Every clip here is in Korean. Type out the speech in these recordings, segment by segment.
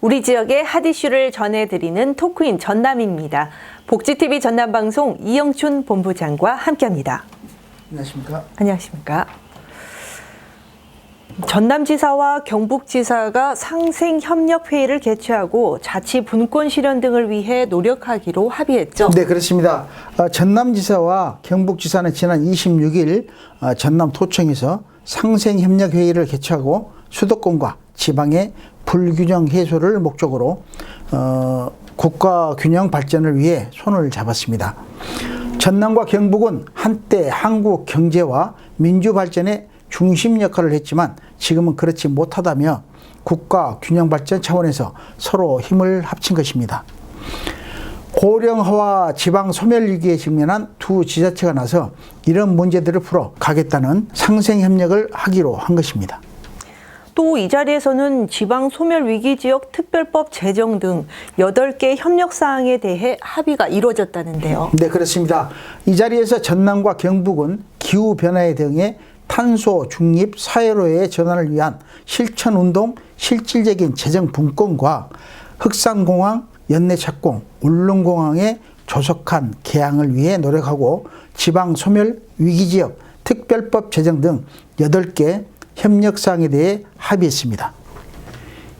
우리 지역의 핫이슈를 전해드리는 토크인 전남입니다. 복지TV 전남방송 이영춘 본부장과 함께합니다. 안녕하십니까? 안녕하십니까? 전남지사와 경북지사가 상생협력회의를 개최하고 자치 분권 실현 등을 위해 노력하기로 합의했죠. 네, 그렇습니다. 전남지사와 경북지사는 지난 26일 전남도청에서 상생협력회의를 개최하고 수도권과 지방의 불균형 해소를 목적으로 국가 균형 발전을 위해 손을 잡았습니다. 전남과 경북은 한때 한국 경제와 민주 발전의 중심 역할을 했지만 지금은 그렇지 못하다며 국가 균형 발전 차원에서 서로 힘을 합친 것입니다. 고령화와 지방 소멸 위기에 직면한 두 지자체가 나서 이런 문제들을 풀어 가겠다는 상생협력을 하기로 한 것입니다. 또 이 자리에서는 지방 소멸 위기 지역 특별법 제정 등 8개 협력 사항에 대해 합의가 이루어졌다는데요. 네, 그렇습니다. 이 자리에서 전남과 경북은 기후 변화에 대응해 탄소 중립 사회로의 전환을 위한 실천 운동 실질적인 재정 분권과 흑산공항, 연내착공, 울릉공항의 조속한 개항을 위해 노력하고 지방 소멸 위기지역 특별법 제정 등 8개 협력사항에 대해 합의했습니다.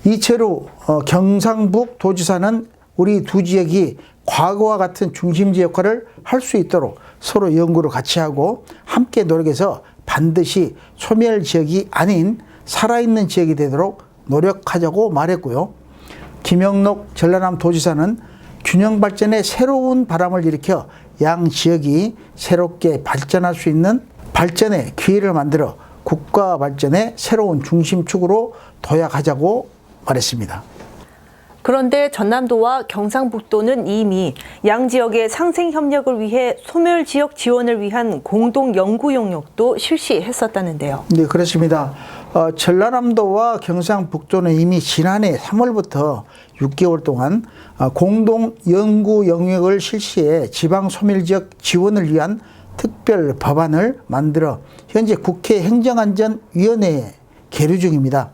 이채로 경상북 도지사는 우리 두 지역이 과거와 같은 중심지 역할을 할 수 있도록 서로 연구를 같이 하고 함께 노력해서 반드시 소멸 지역이 아닌 살아있는 지역이 되도록 노력하자고 말했고요. 김영록 전라남 도지사는 균형 발전에 새로운 바람을 일으켜 양 지역이 새롭게 발전할 수 있는 발전의 기회를 만들어 국가 발전의 새로운 중심축으로 도약하자고 말했습니다. 그런데 전남도와 경상북도는 이미 양 지역의 상생 협력을 위해 소멸 지역 지원을 위한 공동 연구 용역도 실시했었다는데요. 네, 그렇습니다. 전라남도와 경상북도는 이미 지난해 3월부터 6개월 동안 공동 연구 영역을 실시해 지방 소멸 지역 지원을 위한 특별 법안을 만들어 현재 국회 행정안전위원회에 계류 중입니다.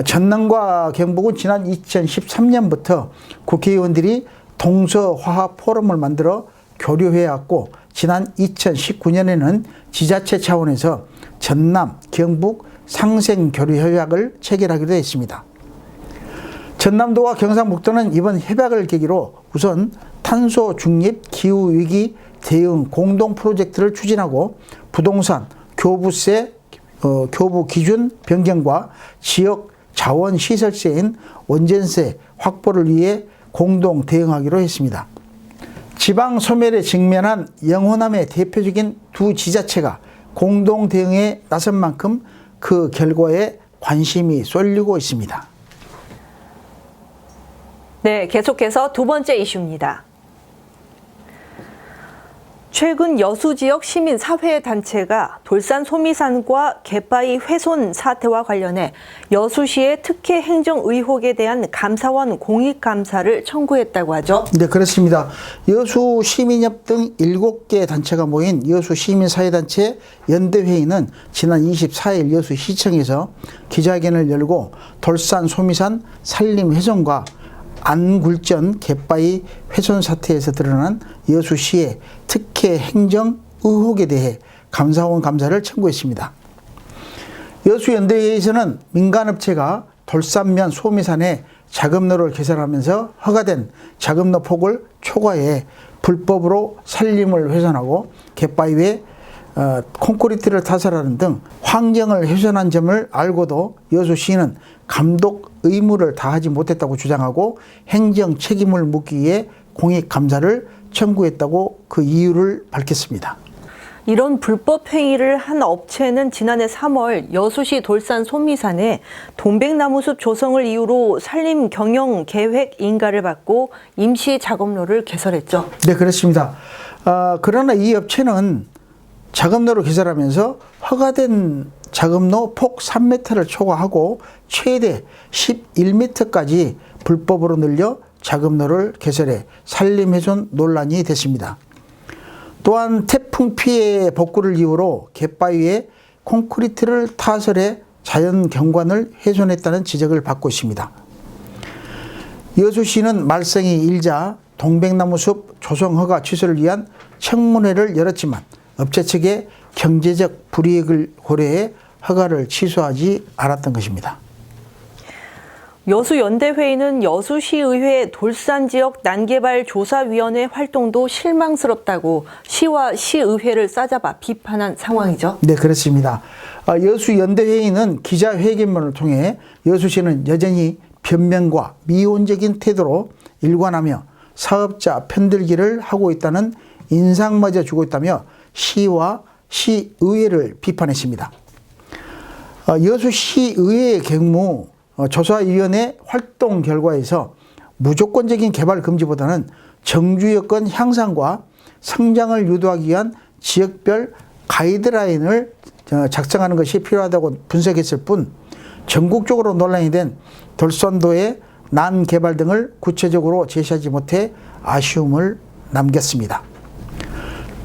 전남과 경북은 지난 2013년부터 국회의원들이 동서화합 포럼을 만들어 교류해왔고 지난 2019년에는 지자체 차원에서 전남, 경북 상생교류협약을 체결하기로 했습니다. 전남도와 경상북도는 이번 협약을 계기로 우선 탄소 중립 기후위기 대응 공동 프로젝트를 추진하고 부동산, 교부세, 교부 기준 변경과 지역 자원시설세인 원전세 확보를 위해 공동 대응하기로 했습니다. 지방 소멸에 직면한 영호남의 대표적인 두 지자체가 공동 대응에 나선 만큼 그 결과에 관심이 쏠리고 있습니다. 네, 계속해서 두 번째 이슈입니다. 최근 여수 지역 시민사회단체가 돌산 소미산과 갯바위 훼손 사태와 관련해 여수시의 특혜 행정 의혹에 대한 감사원 공익감사를 청구했다고 하죠. 네, 그렇습니다. 여수 시민협 등 7개 단체가 모인 여수 시민사회단체 연대회의는 지난 24일 여수시청에서 기자회견을 열고 돌산 소미산 산림 훼손과 안굴전 갯바위 훼손 사태에서 드러난 여수시의 특혜 행정 의혹에 대해 감사원 감사를 청구했습니다. 여수연대회에서는 민간업체가 돌산면 소미산에 작업로를 개설하면서 허가된 작업로 폭을 초과해 불법으로 산림을 훼손하고 갯바위에 콘크리트를 타설하는 등 환경을 훼손한 점을 알고도 여수시는 감독 의무를 다하지 못했다고 주장하고 행정 책임을 묻기 위해 공익감사를 청구했다고 그 이유를 밝혔습니다. 이런 불법 행위를 한 업체는 지난해 3월 여수시 돌산 소미산에 동백나무숲 조성을 이유로 산림 경영 계획 인가를 받고 임시 작업로를 개설했죠. 네, 그렇습니다. 그러나 이 업체는 작업로를 개설하면서 허가된 작업로 폭 3m를 초과하고 최대 11m까지 불법으로 늘려 작업로를 개설해 산림 훼손 논란이 됐습니다. 또한 태풍 피해 복구를 이유로 갯바위에 콘크리트를 타설해 자연 경관을 훼손했다는 지적을 받고 있습니다. 여수시는 말썽이 일자 동백나무숲 조성 허가 취소를 위한 청문회를 열었지만 업체 측의 경제적 불이익을 고려해 허가를 취소하지 않았던 것입니다. 여수연대회의는 여수시의회 돌산지역 난개발조사위원회 활동도 실망스럽다고 시와 시의회를 싸잡아 비판한 상황이죠. 네, 그렇습니다. 여수연대회의는 기자회견문을 통해 여수시는 여전히 변명과 미온적인 태도로 일관하며 사업자 편들기를 하고 있다는 인상마저 주고 있다며 시와 시의회를 비판했습니다. 여수시의회의 경우 조사위원회 활동 결과에서 무조건적인 개발 금지보다는 정주 여건 향상과 성장을 유도하기 위한 지역별 가이드라인을 작성하는 것이 필요하다고 분석했을 뿐 전국적으로 논란이 된 돌산도의 난개발 등을 구체적으로 제시하지 못해 아쉬움을 남겼습니다.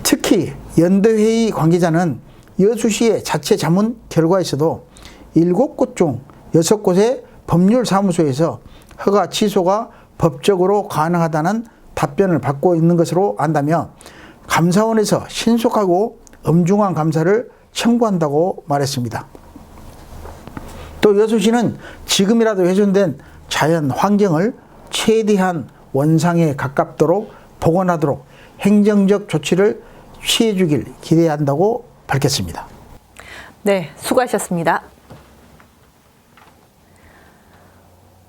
특히 연대회의 관계자는 여수시의 자체 자문 결과에서도 7곳 중 6곳의 법률사무소에서 허가 취소가 법적으로 가능하다는 답변을 받고 있는 것으로 안다며 감사원에서 신속하고 엄중한 감사를 청구한다고 말했습니다. 또 여수시는 지금이라도 훼손된 자연 환경을 최대한 원상에 가깝도록 복원하도록 행정적 조치를 취해 주길 기대한다고 밝혔습니다. 네, 수고하셨습니다.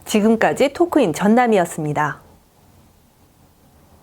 지금까지 토크인 전남이었습니다.